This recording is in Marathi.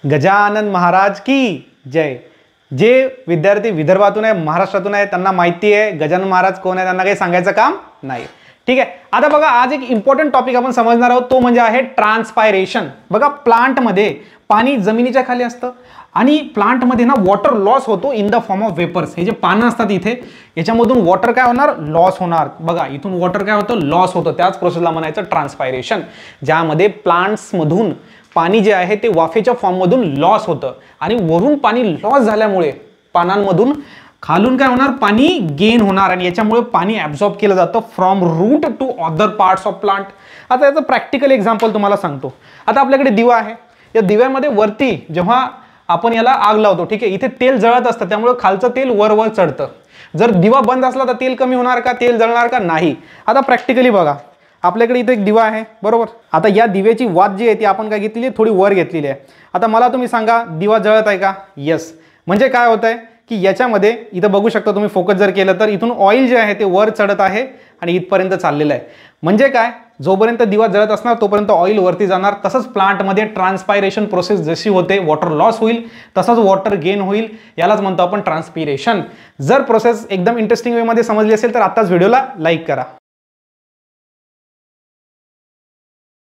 गजानन महाराज की जय। जे विद्यार्थी विदर्भातून आहे, महाराष्ट्रातून आहे, त्यांना माहिती आहे गजानन महाराज कोण आहे, त्यांना काही सांगायचं काम नाही। ठीक आहे, आता बघा आज एक इम्पॉर्टंट टॉपिक आपण समजणार आहोत, तो म्हणजे आहे ट्रान्सपायरेशन। बघा प्लांट मध्ये पाणी जमिनीच्या खाली असतं आणि प्लांट मध्ये ना वॉटर लॉस होतो in the form of vapours. हे जे पानं असतात इथे, याच्यामधून वॉटर काय होणार, लॉस होणार। बघा इथून वॉटर काय होतं, लॉस होतं। त्याच प्रोसेसला म्हणायचं ट्रान्सपायरेशन, ज्यामध्ये प्लांट्स मधून पाणी जे आहे ते वाफेच्या फॉर्म मधून लॉस होतं आणि वरून पाणी लॉस झाल्यामुळे पानांमधून खालून काय होणार, पाणी गेन होणार आणि याच्यामुळे पाणी ॲब्झॉर्ब केलं जातं from root two other parts of plant. आता याचं प्रॅक्टिकल एक्झाम्पल तुम्हाला सांगतो। आता आपल्याकडे दिवा आहे, या दिव्यामध्ये वरती जेव्हा आपण याला आग लावतो, ठीक आहे, इथे तेल जळत असतं, त्यामुळे खालचं तेल वर वर चढतं। जर दिवा बंद असला तर तेल कमी होणार का, तेल जळणार का, नाही। आता प्रॅक्टिकली बघा, आपल्याकडे इथे एक दिवा आहे बरोबर। आता या दिव्याची वात जी आहे ती आपण काय घेतलेली आहे, थोडी वर घेतलेली आहे। आता मला तुम्ही सांगा दिवा जळत आहे का, येस। म्हणजे काय होत आहे की याच्यामध्ये इथं बघू शकता तुम्ही, फोकस जर केलं तर इथून ऑइल जे आहे ते वर चढत आहे आणि इथपर्यंत चाललेलं आहे। म्हणजे काय, जोपर्यंत दिवा जळत असणार तोपर्यंत ऑइल वरती जाणार। तसंच प्लांटमध्ये ट्रान्सपायरेशन प्रोसेस जशी होते, वॉटर लॉस होईल तसंच वॉटर गेन होईल, यालाच म्हणतो आपण ट्रान्सपिरेशन। जर प्रोसेस एकदम इंटरेस्टिंग वेमध्ये समजली असेल तर आताच व्हिडिओला लाईक करा।